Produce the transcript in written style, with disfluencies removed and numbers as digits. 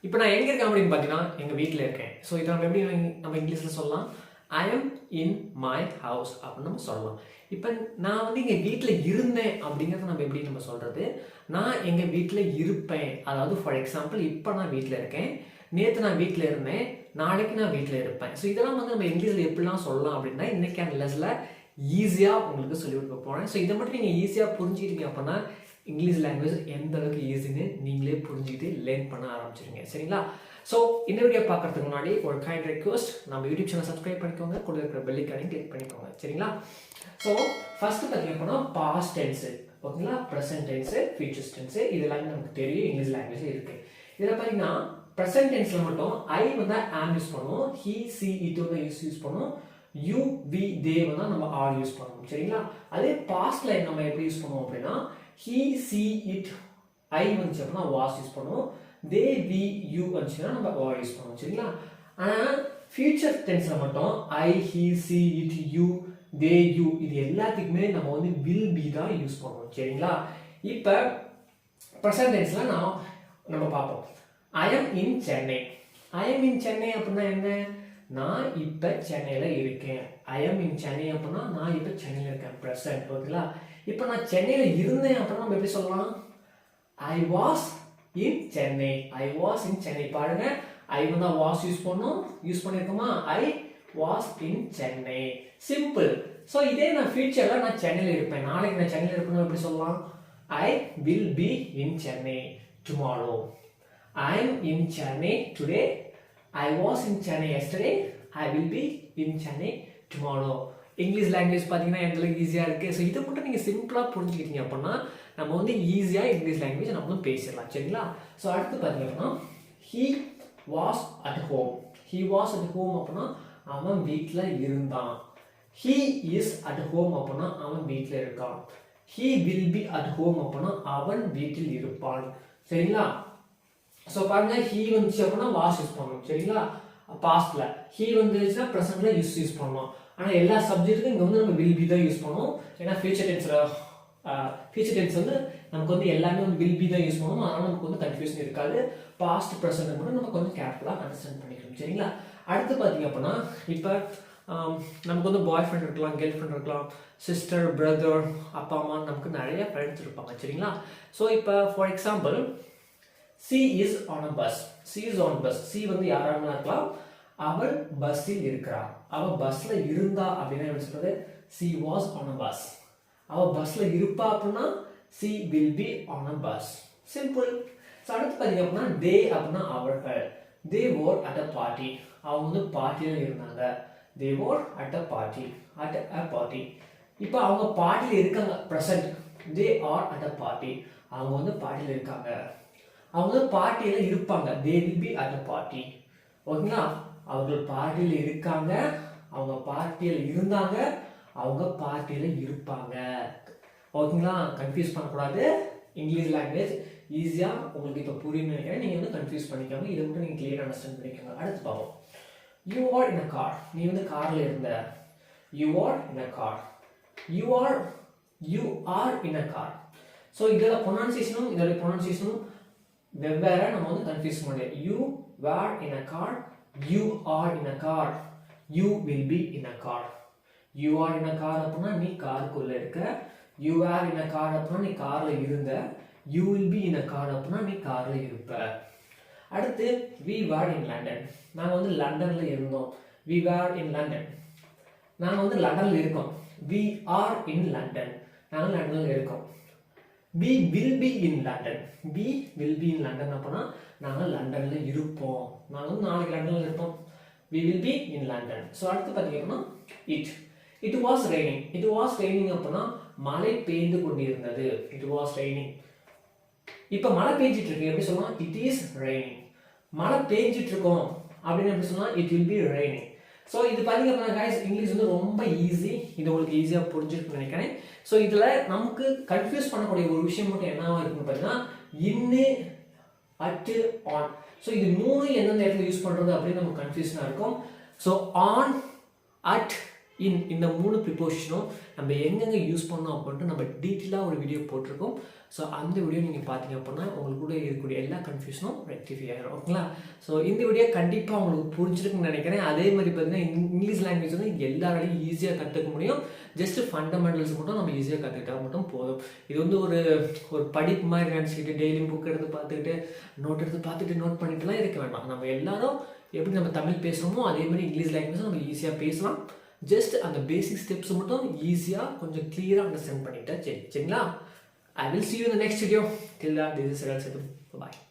இப்போ நான் எங்கே இருக்கேன் அப்படின்னு பார்த்தீங்கன்னா எங்கள் வீட்டில் இருக்கேன். ஸோ இதை நம்ம எப்படி நம்ம இங்கிலீஷில் சொல்லலாம்? I am in my house அப்படின்னு நம்ம சொல்லலாம். இப்போ நான் வந்து எங்கள் வீட்டில் இருந்தேன் அப்படிங்கிறத நம்ம எப்படி நம்ம சொல்கிறது? நான் எங்கள் வீட்டில் இருப்பேன். அதாவது ஃபார் எக்ஸாம்பிள் இப்போ நான் வீட்டில் இருக்கேன், நேற்று நான் வீட்டில் இருந்தேன், நாளைக்கு நான் வீட்டில் இருப்பேன். ஸோ இதெல்லாம் வந்து நம்ம இங்கிலீஷில் எப்படிலாம் சொல்லலாம் அப்படின்னா இன்றைக்கான லெஸில் ஈஸியாக உங்களுக்கு சொல்லி கொடுக்க போகிறேன். ஸோ இதை மட்டும் நீங்கள் ஈஸியாக புரிஞ்சுக்கிட்டீங்க அப்படின்னா இங்கிலீஷ் லாங்குவேஜ் எந்த அளவுக்கு ஈஸின்னு நீங்களே புரிஞ்சுக்கிட்டு லேர்ன் பண்ண ஆரம்பிச்சிருங்க. சரிங்களா? ஸோ இந்த வீடியோ பார்க்கறதுக்கு முன்னாடி ஒரு கைண்ட் ரெக்வஸ்ட், நம்ம யூடியூப் சேனல் சப்ஸ்கிரைப் பண்ணிக்கோங்க, கூட இருக்கிற பெல் ஐகானையும் கிளிக் பண்ணிக்கோங்க. சரிங்களா? ஸோ ஃபர்ஸ்ட் பார்த்தீங்க அப்படின்னா பாஸ்ட் டென்ஸு, ஓகேங்களா, ப்ரெசென்ட் டென்ஸு, ஃபியூச்சர் டென்ஸு, இது எல்லாமே நமக்கு தெரியும் இங்கிலீஷ் லாங்குவேஜ் இருக்கு. இதில் பார்த்தீங்கன்னா ப்ரெசென்ட் டென்ஸில் மட்டும் ஐ வந்து ஆம் யூஸ் பண்ணுவோம், ஹி சி இட் வந்து யூஸ் பண்ணுவோம், யூ வி தே வந்து நம்ம ஆர் யூஸ் பண்ணுவோம். சரிங்களா? அதே பாஸ்ட்ல நம்ம எப்படி யூஸ் பண்ணுவோம் அப்படின்னா he see it I வந்துச்சு அப்படின்னா was யூஸ் பண்ணுவோம், they we you வந்துச்சுன்னா நம்ம were யூஸ் பண்ணுவோம். சரிங்களா? ஆனால் ஃபியூச்சர் டென்ஸில் மட்டும் I he see it you they you இது எல்லாத்துக்குமே நம்ம வந்து will be தான் யூஸ் பண்ணுவோம். சரிங்களா? இப்போ ப்ரெசன்ட் டென்ஸில் நம்ம பார்ப்போம். I am in Chennai. I am in Chennai அப்படின்னா என்ன? நான் இப்போ சென்னையில் இருக்கேன். I am in சென்னை அப்படின்னா நான் இப்போ சென்னையில் இருக்கேன், ப்ரெசன்ட். ஓகேங்களா? இப்போ நான் சென்னையில் இருந்தேன் அப்படின்னா நம்ம எப்படி சொல்லலாம்? I was in Chennai. I was in Chennai. பாருங்க, ஐ வந்து வாஸ் யூஸ் பண்ணியிருக்கோமா? I was in Chennai. Simple. So இதே நான் ஃபியூச்சரில் நான் சென்னையில் இருப்பேன், நாளைக்கு நான் சென்னையில் இருப்பேன் எப்படி சொல்லலாம்? I will be in Chennai tomorrow. I am in Chennai today. I was in Chennai yesterday. I will be in Chennai tomorrow. English language பார்த்தீங்கன்னா எந்த அளவுக்கு ஈஸியாக இருக்குது. ஸோ இதை மட்டும் நீங்கள் சிம்பிளாக புரிஞ்சுக்கிட்டீங்க அப்படின்னா நம்ம வந்து ஈஸியாக இங்கிலீஷ் லாங்குவேஜ் நம்ம வந்து பேசிடலாம். சரிங்களா? ஸோ அடுத்து பார்த்தீங்கன்னா he was at home. he was at home அப்படின்னா அவன் வீட்டில் இருந்தான். he is at home அப்படின்னா அவன் வீட்டில் இருக்கான். he will be at home அப்படின்னா அவன் வீட்டில் இருப்பான். சரிங்களா? ஸோ பாருங்க, ஹீ வந்துச்சு அப்படின்னா வாஸ் யூஸ் பண்ணணும். சரிங்களா? பாஸ்ட்ல ஹீ வந்துச்சுன்னா ப்ரெசென்ட்ல யூஸ் பண்ணணும். ஆனால் எல்லா சப்ஜெக்ட்டுக்கும் இங்கே வந்து நம்ம வில் பி தான் யூஸ் பண்ணணும். ஏன்னா ஃபியூச்சர் டென்ஸ் வந்து நமக்கு வந்து எல்லாமே வந்து வில் பி தான் யூஸ் பண்ணணும். அதனால் நமக்கு வந்து கன்ஃபியூஷன் இருக்காது. பாஸ்ட் ப்ரெசென்ட் மட்டும் நம்ம கொஞ்சம் கேர்ஃபுல்லாக அண்டர்ஸ்டாண்ட் பண்ணிக்கணும். சரிங்களா? அடுத்து பார்த்தீங்க அப்படின்னா இப்போ நமக்கு வந்து பாய் ஃப்ரெண்ட் இருக்கலாம், கேர்ள் ஃப்ரெண்ட் இருக்கலாம், சிஸ்டர், பிரதர், அப்பா அம்மா, நமக்கு நிறைய ஃப்ரெண்ட்ஸ் இருப்பாங்க. சரிங்களா? ஸோ இப்போ for example she is on a bus. she is on bus. she வந்து யாராவது இருக்கலாம், அவள் பஸ்ஸில் இருக்கிறாள். அவள் பஸ்ல இருந்தா அப்படின்னா என்ன சொல்றது? she was on a bus. அவள் பஸ்ல இருப்பா அப்படின்னா she will be on a bus. Simple. So அடுத்து பார்த்தீங்க அப்படின்னா they அப்படின்னா அவர்கள். they were at a party. அவங்க வந்து பார்ட்டியில் இருந்தாங்க. they were at a party. at a party. இப்போ அவங்க பார்ட்டியில் இருக்காங்க, present. they are at a party. அவங்க வந்து பார்ட்டியில் இருக்காங்க. அவங்க பார்ட்டியில் இருப்பாங்க. they will be at a party. ஓகேங்களா? அவர்கள் பார்ட்டியில் இருக்காங்க, அவங்க பார்ட்டியில் இருந்தாங்க, அவங்க பார்ட்டியில் இருப்பாங்க. ஓகேங்களா? கன்ஃபியூஸ் பண்ணக்கூடாது. இங்கிலீஷ் லாங்குவேஜ் ஈஸியாக உங்களுக்கு இப்போ புரியும்னு நினைக்கிறேன். நீங்கள் வந்து கன்ஃபியூஸ் பண்ணிக்காம இதை மட்டும் நீங்கள் கிளியராக அண்டர்ஸ்டாண்ட் பண்ணிக்கோங்க. அடுத்து பார்ப்போம். You are in a car. நீ வந்து காரில் இருந்த. You are in a car. You are in a car. So இதோட ப்ரொனன்சியேஷனும் வெவ்வேறு நம்ம வந்து கன்ஃபியூஸ் பண்ண முடியாது. You were in a car, you are in a car, you will be in a car. You are in a car அப்படின்னா நீ காருக்குள்ள இருக்க. You were in a car அப்படின்னா நீ கார்ல இருந்த. You will be in a car அப்படின்னா நீ கார்ல இருப்ப. அடுத்து வி வேர் இன் லண்டன். நாங்கள் வந்து லண்டன்ல இருந்தோம். We were in London. நாங்கள் வந்து லண்டன்ல இருக்கோம். We are in London. நாங்கள் லண்டன்ல இருக்கோம். we will be in London. we will be in London அப்படின்னா நாங்கள் லண்டன்ல இருப்போம். நாங்கள் வந்து நாளைக்கு லண்டன்ல இருப்போம். we will be in London. So அடுத்து பார்த்தீங்கன்னா it was raining. it was raining அப்படின்னா மழை பெய்து கொண்டிருந்தது. it was raining. இப்போ மழை பெய்ஞ்சிட்டு இருக்கு, எப்படி சொல்லலாம்? it is raining. மழை பெய்ஞ்சிட்டு இருக்கோம் அப்படின்னு எப்படி சொல்லலாம்? it will be raining. So இது பார்த்தீங்க அப்படின்னா guys, இங்கிலீஷ் வந்து ரொம்ப ஈஸி. இது உங்களுக்கு ஈஸியாக புரிஞ்சிருக்குன்னு நினைக்கிறேன். ஸோ இதில் நமக்கு கன்ஃபியூஸ் பண்ணக்கூடிய ஒரு விஷயம் மட்டும் என்னவா இருக்குன்னு பார்த்தீங்கன்னா இன்னு, அட்டு, ஆன். ஸோ இது மூணு எந்தெந்த இடத்துல யூஸ் பண்ணுறது அப்படின்னு நமக்கு கன்ஃபியூஷனாக இருக்கும். ஸோ ஆன், அட், இந்த 3 ப்ரிப்போசிஷனும் நம்ம எங்கெங்கே யூஸ் பண்ணோம் அப்படின்ட்டு நம்ம டீட்டெயிலாக ஒரு வீடியோ போட்டிருக்கோம். ஸோ அந்த வீடியோ நீங்கள் பார்த்தீங்க அப்படின்னா உங்களுக்கு கூட இருக்கக்கூடிய எல்லா கன்ஃபியூஷனும் ரெக்டிஃபை ஆகிடும். ஓகேங்களா? ஸோ இந்த வீடியோ கண்டிப்பாக உங்களுக்கு புரிஞ்சிருக்குன்னு நினைக்கிறேன். அதே மாதிரி பார்த்தீங்கன்னா இங்கிலீஷ் லாங்குவேஜ் வந்து எல்லாராலையும் ஈஸியாக கற்றுக்க முடியும். ஜஸ்ட்டு ஃபண்டமெண்டல்ஸ் மட்டும் நம்ம ஈஸியாக கற்றுக்கிட்டா மட்டும் போதும். இது வந்து ஒரு படிப்பு மாதிரி நினச்சிக்கிட்டு டெய்லியும் புக் எடுத்து பார்த்துக்கிட்டு நோட் பண்ணிட்டுலாம் இருக்க வேண்டாம். நம்ம எல்லாரும் எப்படி நம்ம தமிழ் பேசுகிறோமோ அதே மாதிரி இங்கிலீஷ் லாங்குவேஜ் நம்ம ஈஸியாக பேசலாம். ஜஸ்ட் அந்த பேசிக் ஸ்டெப்ஸ் மட்டும் ஈஸியாக கொஞ்சம் கிளியராக அண்டர்ஸ்டாண்ட் பண்ணிட்டா சரிங்களா? I will see you in the next video. Till that, this is Saral Setu. Bye-bye.